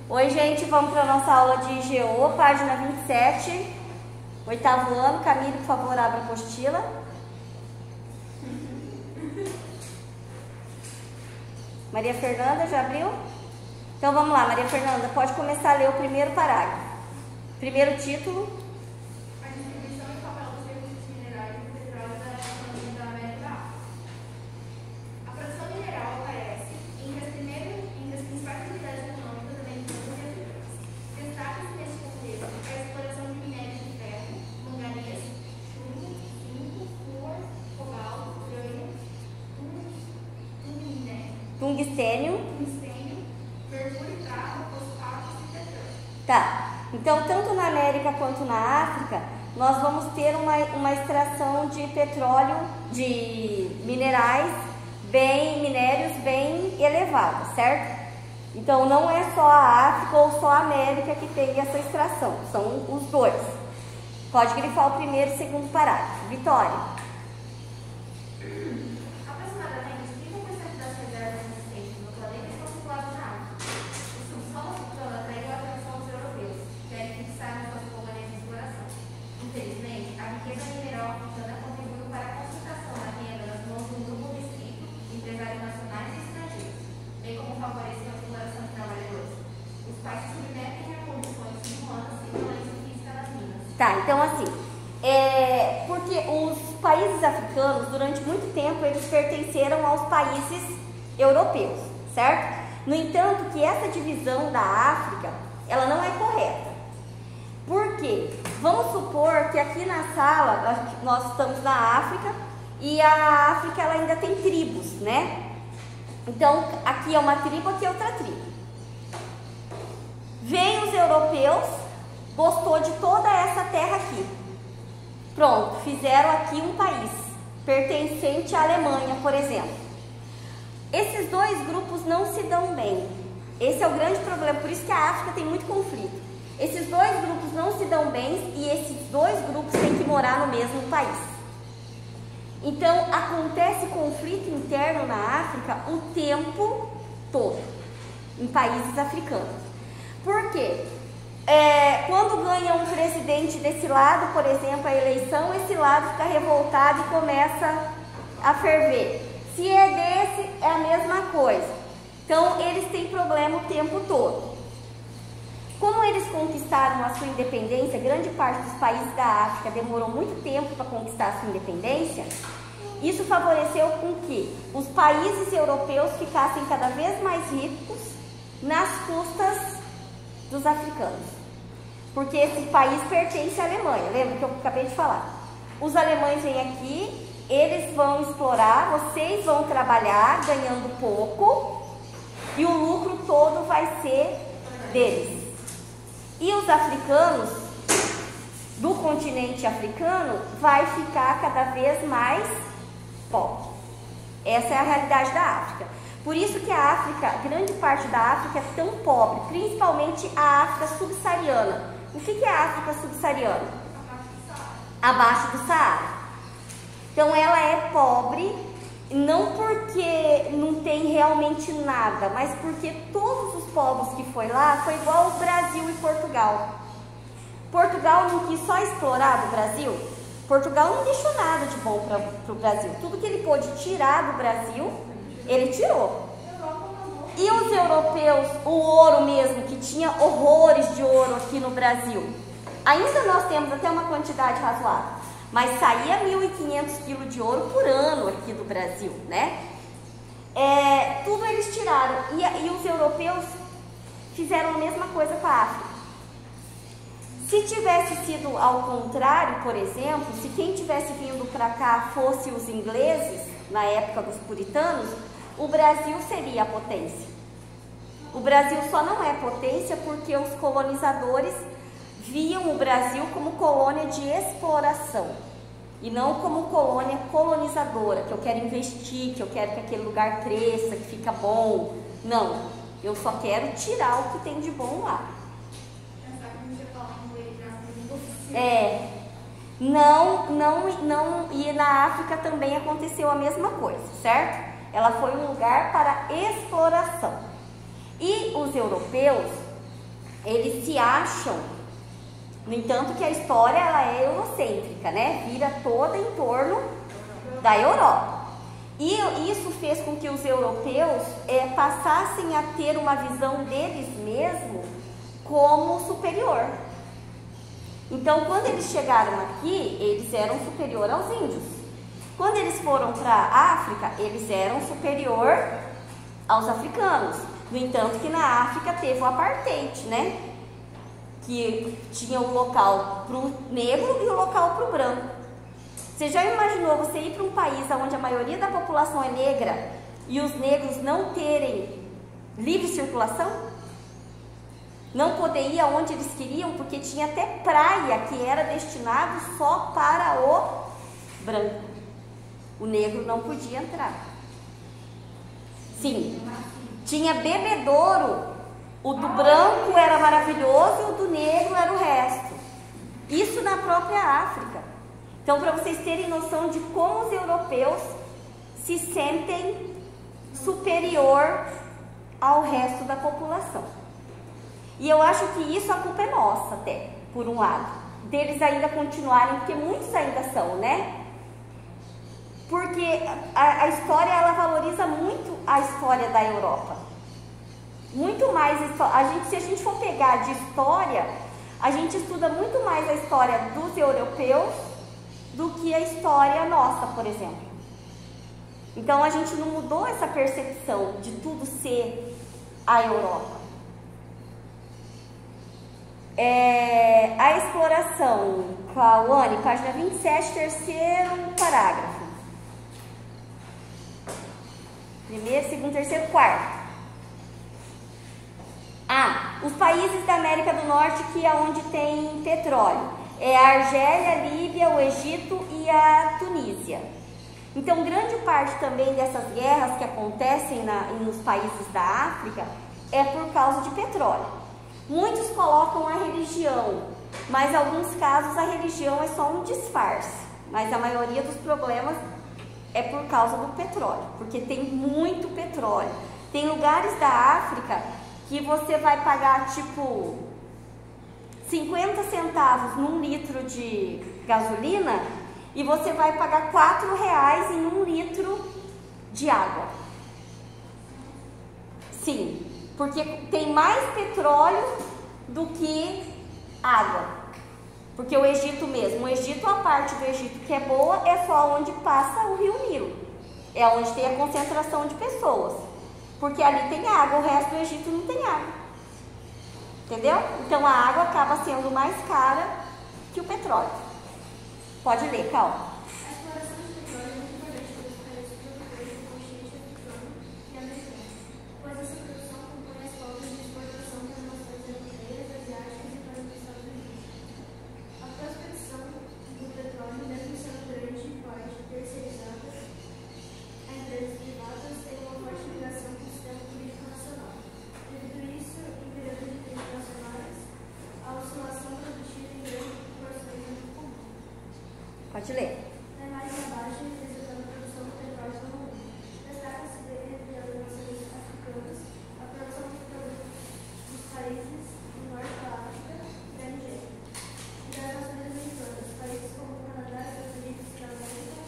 Oi, gente, vamos para a nossa aula de GO, página 27, oitavo ano. Camille, por favor, abra a apostila. Maria Fernanda, já abriu? Então vamos lá, Maria Fernanda, pode começar a ler o primeiro parágrafo. Primeiro título. A distribuição e papel dos recursos minerais e petróleo da América do Norte. A produção mineral aparece entre as principais atividades econômicas americanas e africanas. Destaca-se neste contexto a exploração de minérios de ferro, manganês, chumbo, zinco, flúor, cobalto, urânio, Tungstênio, mercúrio, prata, fosfato e petróleo. Tá, então tanto na América quanto na África, nós vamos ter uma extração de petróleo, de minérios bem elevados, certo? Então não é só a África ou só a América que tem essa extração, são os dois. Pode grifar o primeiro e segundo parágrafo. Vitória. Aproximadamente 30% das reservas existentes no planeta estão situadas na África. O subsolo africano atraiu a atenção dos europeus, que querem fixar nas suas colônias de exploração. Infelizmente, a riqueza mineral africana contribuiu para a concentração da renda nas mãos de um grupo restrito de empresários nacionais e estrangeiros, bem como favoreceu a exploração de trabalhadores. Os quais se submetem a condições inhumanas e violência física nas minas. Tá, então assim, porque os países africanos, durante muito tempo, eles pertenceram aos países europeus, certo? No entanto, que essa divisão da África, ela não é correta. Por quê? Vamos supor que aqui na sala, nós estamos na África, e a África ela ainda tem tribos, né? Então, aqui é uma tribo, aqui é outra tribo. Vêm os europeus, gostou de toda essa terra aqui. Pronto, fizeram aqui um país pertencente à Alemanha, por exemplo. Esses dois grupos não se dão bem. Esse é o grande problema, por isso que a África tem muito conflito. Esses dois grupos não se dão bem e esses dois grupos têm que morar no mesmo país. Então, acontece conflito interno na África o tempo todo, em países africanos. Por quê? Quando ganha um presidente desse lado, por exemplo, a eleição, esse lado fica revoltado e começa a ferver. Se é desse, é a mesma coisa. Então, eles têm problema o tempo todo. Como eles conquistaram a sua independência, grande parte dos países da África demorou muito tempo para conquistar a sua independência, isso favoreceu com que os países europeus ficassem cada vez mais ricos nas custas dos africanos. Porque esse país pertence à Alemanha, lembra que eu acabei de falar? Os alemães vêm aqui, eles vão explorar, vocês vão trabalhar ganhando pouco e o lucro todo vai ser deles. E os africanos, do continente africano, vai ficar cada vez mais pobre. Essa é a realidade da África. Por isso que a África, grande parte da África é tão pobre, principalmente a África subsaariana. O que é a África subsaariana? Abaixo do Saara. Então ela é pobre, não porque não tem realmente nada, mas porque todos os povos que foi lá foi igual o Brasil e Portugal. Portugal não quis só explorar do Brasil. Portugal não deixou nada de bom para o Brasil. Tudo que ele pôde tirar do Brasil, ele tirou. E os europeus, o ouro mesmo, que tinha horrores de ouro aqui no Brasil. Ainda nós temos até uma quantidade razoável, mas saía 1.500 quilos de ouro por ano aqui do Brasil, né? Tudo eles tiraram. E os europeus fizeram a mesma coisa com a África. Se tivesse sido ao contrário, por exemplo, se quem tivesse vindo para cá fosse os ingleses, na época dos puritanos, o Brasil seria a potência. O Brasil só não é potência porque os colonizadores viam o Brasil como colônia de exploração e não como colônia colonizadora, que eu quero investir, que eu quero que aquele lugar cresça, que fica bom. Não, eu só quero tirar o que tem de bom lá. Não, e na África também aconteceu a mesma coisa, certo? Ela foi um lugar para exploração. E os europeus eles se acham, no entanto que a história ela é eurocêntrica, né? Vira toda em torno da Europa. E isso fez com que os europeus passassem a ter uma visão deles mesmos como superior. Então, quando eles chegaram aqui, eles eram superior aos índios. Quando eles foram para a África, eles eram superior aos africanos. No entanto que na África teve o apartheid, né? Que tinha o local para o negro e o local para o branco. Você já imaginou você ir para um país onde a maioria da população é negra e os negros não terem livre circulação? Não poder ir aonde eles queriam, porque tinha até praia que era destinado só para o branco. O negro não podia entrar. Sim, tinha bebedouro. O do branco era maravilhoso e o do negro era o resto. Isso na própria África. Então, para vocês terem noção de como os europeus se sentem superior ao resto da população. E eu acho que isso a culpa é nossa até, por um lado. Deles ainda continuarem, porque muitos ainda são, né? Porque a história, ela valoriza muito a história da Europa. Muito mais, se a gente for pegar de história, a gente estuda muito mais a história dos europeus do que a história nossa, por exemplo. Então a gente não mudou essa percepção de tudo ser a Europa. A exploração, Cauane, página 27, terceiro parágrafo. Primeiro, segundo, terceiro, quarto. Os países da América do Norte que é onde tem petróleo. É a Argélia, a Líbia, o Egito e a Tunísia. Então, grande parte também dessas guerras que acontecem nos países da África é por causa de petróleo. Muitos colocam a religião, mas em alguns casos a religião é só um disfarce. Mas a maioria dos problemas é por causa do petróleo, porque tem muito petróleo. Tem lugares da África que você vai pagar tipo 50 centavos num litro de gasolina e você vai pagar R$4 em 1 litro de água. Sim, porque tem mais petróleo do que água. Porque o Egito mesmo, a parte do Egito que é boa é só onde passa o rio Nilo. É onde tem a concentração de pessoas. Porque ali tem água, o resto do Egito não tem água. Entendeu? Então a água acaba sendo mais cara que o petróleo. Pode ler, Cal. A exploração de petróleo é muito importante para os países produtores do continente africano e americano, pois essa produção compõe as pautas de exportação para as nações europeias, asiáticas e para os Estados Unidos. A prospecção do petróleo, mesmo sendo grande e parte terceirizada a empresas privadas, tem uma forte ligação com o sistema político nacional. Devido a isso, em períodos de crise nacionais, a oscilação produtiva em grandes proporções é muito comum. Pode ler. Na imagem abaixo, representando a produção do petróleo no mundo. Destaca-se entre as nações africanas a produção de produtos dos países do norte da África e da Nigéria. E das nações americanas, países como o Canadá, Estados Unidos da América,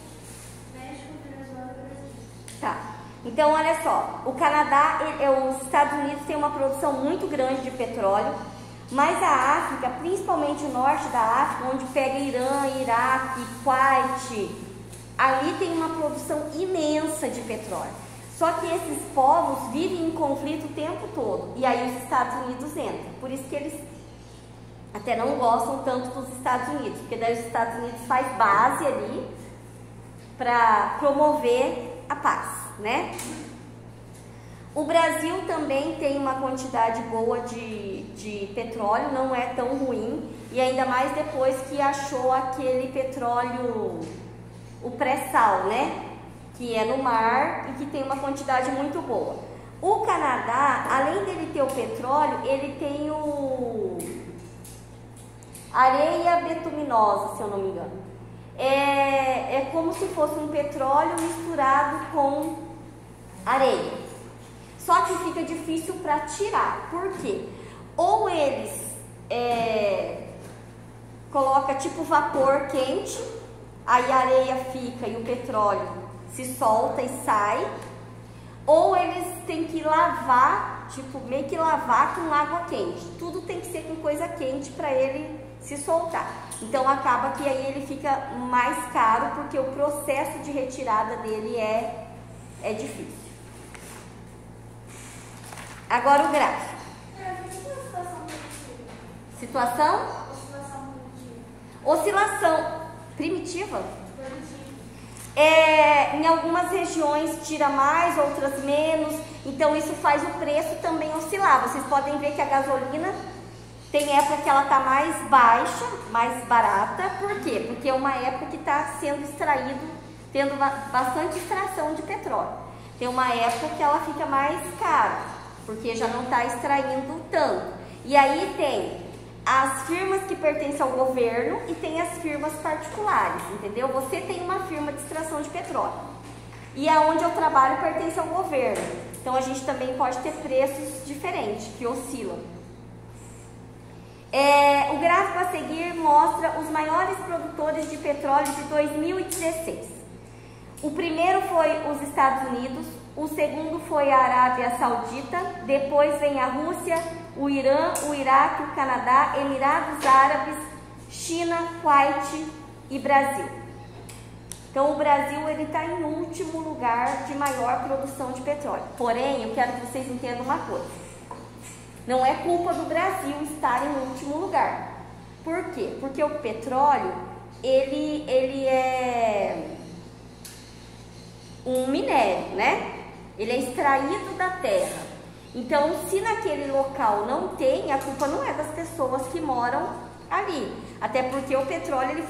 México, Venezuela e Brasil. Tá. Então, olha só, o Canadá, os Estados Unidos têm uma produção muito grande de petróleo, mas a África, principalmente o norte da África, onde pega Irã, Iraque, Kuwait, ali tem uma produção imensa de petróleo. Só que esses povos vivem em conflito o tempo todo, e aí os Estados Unidos entram. Por isso que eles até não gostam tanto dos Estados Unidos, porque daí os Estados Unidos faz base ali para promover a paz, né? O Brasil também tem uma quantidade boa de petróleo, não é tão ruim, e ainda mais depois que achou aquele petróleo, o pré-sal, né? Que é no mar e que tem uma quantidade muito boa. O Canadá, além dele ter o petróleo, ele tem o areia betuminosa, se eu não me engano. É como se fosse um petróleo misturado com areia. Só que fica difícil para tirar. Por quê? ou eles colocam tipo vapor quente, aí a areia fica e o petróleo se solta e sai, ou eles têm que lavar, tipo meio que lavar com água quente. Tudo tem que ser com coisa quente para ele se soltar. Então acaba que aí ele fica mais caro, porque o processo de retirada dele é difícil. Agora o gráfico. Situação? Oscilação primitiva. Em algumas regiões tira mais, outras menos. Então isso faz o preço também oscilar. Vocês podem ver que a gasolina tem época que ela está mais baixa, mais barata. Por quê? Porque é uma época que está sendo extraído, tendo bastante extração de petróleo. Tem uma época que ela fica mais cara, porque já não está extraindo tanto. E aí tem as firmas que pertencem ao governo e tem as firmas particulares, entendeu? Você tem uma firma de extração de petróleo e aonde eu trabalho pertence ao governo. Então a gente também pode ter preços diferentes, que oscilam. O gráfico a seguir mostra os maiores produtores de petróleo de 2016. O primeiro foi os Estados Unidos, o segundo foi a Arábia Saudita, depois vem a Rússia, o Irã, o Iraque, o Canadá, Emirados Árabes, China, Kuwait e Brasil. Então o Brasil ele está em último lugar de maior produção de petróleo. Porém, eu quero que vocês entendam uma coisa. Não é culpa do Brasil estar em último lugar. Por quê? Porque o petróleo, ele é um minério, né? Ele é extraído da terra. Então, se naquele local não tem, a culpa não é das pessoas que moram ali. Até porque o petróleo ele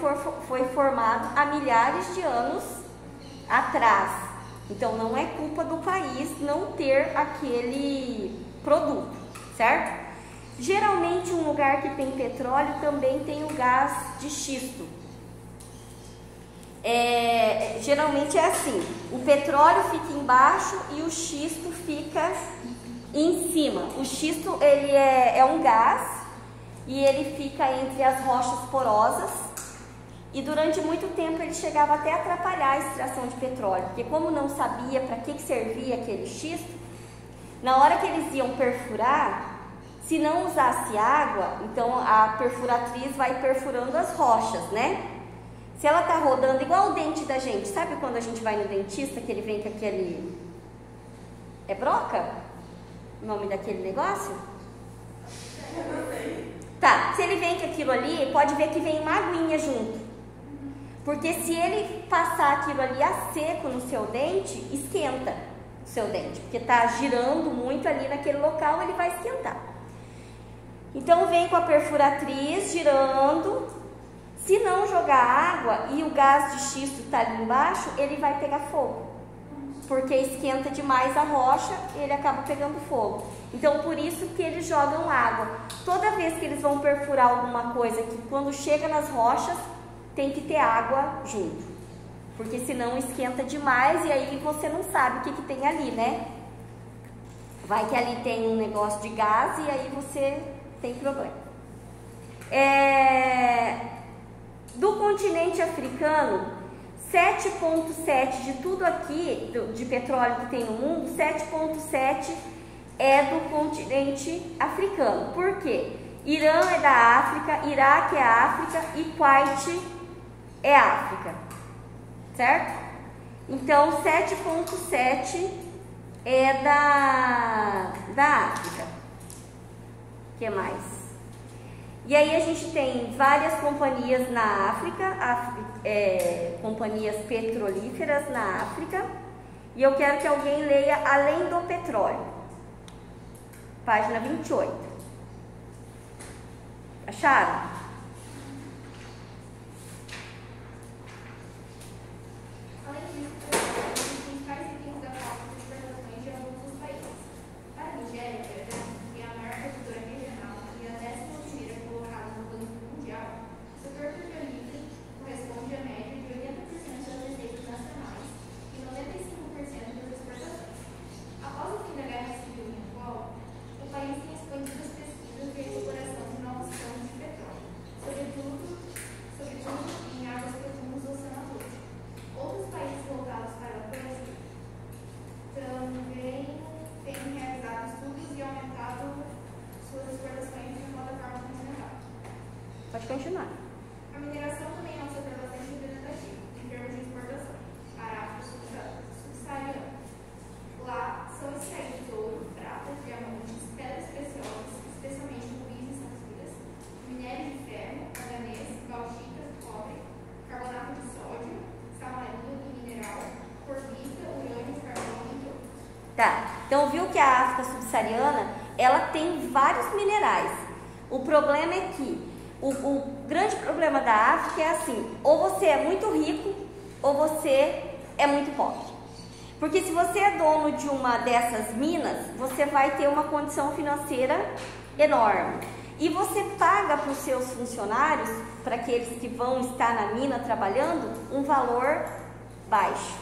foi formado há milhares de anos atrás. Então, não é culpa do país não ter aquele produto, certo? Geralmente, um lugar que tem petróleo também tem o gás de xisto. Geralmente é assim, o petróleo fica embaixo e o xisto fica em cima. O xisto ele é um gás e ele fica entre as rochas porosas e durante muito tempo ele chegava até a atrapalhar a extração de petróleo, porque como não sabia para que servia aquele xisto, na hora que eles iam perfurar, se não usasse água, então a perfuratriz vai perfurando as rochas, né? Se ela tá rodando igual o dente da gente, sabe quando a gente vai no dentista que ele vem com aquele... É broca? O nome daquele negócio? Tá, se ele vem com aquilo ali, pode ver que vem uma aguinha junto. Porque se ele passar aquilo ali a seco no seu dente, esquenta o seu dente. Porque tá girando muito ali naquele local, ele vai esquentar. Então vem com a perfuratriz girando. Se não jogar água e o gás de xisto está ali embaixo, ele vai pegar fogo. Porque esquenta demais a rocha, ele acaba pegando fogo. Então, por isso que eles jogam água. Toda vez que eles vão perfurar alguma coisa, que quando chega nas rochas, tem que ter água junto. Porque senão esquenta demais e aí você não sabe o que tem ali, né? Vai que ali tem um negócio de gás e aí você tem problema. Do continente africano, 7,7 de tudo aqui, de petróleo que tem no mundo, 7,7 é do continente africano. Por quê? Irã é da África, Iraque é África e Kuwait é África, certo? Então, 7,7 é da África. O que mais? E aí a gente tem várias companhias na África, companhias petrolíferas na África. E eu quero que alguém leia Além do Petróleo, página 28. Acharam? Além disso, os principais itens da pauta de exportações de alguns dos países. Para a Nigéria, por exemplo, que é a maior produtora regional e a 11ª colocada no Banco Mundial, o setor petrolífero corresponde à média de 80% das receitas nacionais e 95% das exportações. Após o fim da Guerra Civil em Angola, o país tem expandido as pesquisas e Pode continuar. A mineração também é um setor bastante representativo em termos de exportação para a África subsaariana. Lá são extraídos ouro, prata, diamantes, pedras preciosas, especialmente rubis e safiras, minério de ferro, manganês, bauxita, cobre, carbonato de sódio, samarino e mineral, corbita, urânio, carbono e ouro. Tá, então viu que a África subsaariana, ela tem vários minerais. O problema é que o grande problema da África é assim, ou você é muito rico ou você é muito pobre. Porque se você é dono de uma dessas minas, você vai ter uma condição financeira enorme. E você paga para os seus funcionários, para aqueles que vão estar na mina trabalhando, um valor baixo.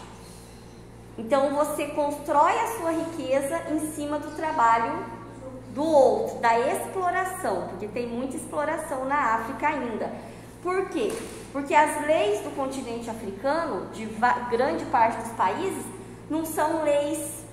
Então você constrói a sua riqueza em cima do trabalho do outro, da exploração, porque tem muita exploração na África ainda. Por quê? Porque as leis do continente africano, de grande parte dos países, não são leis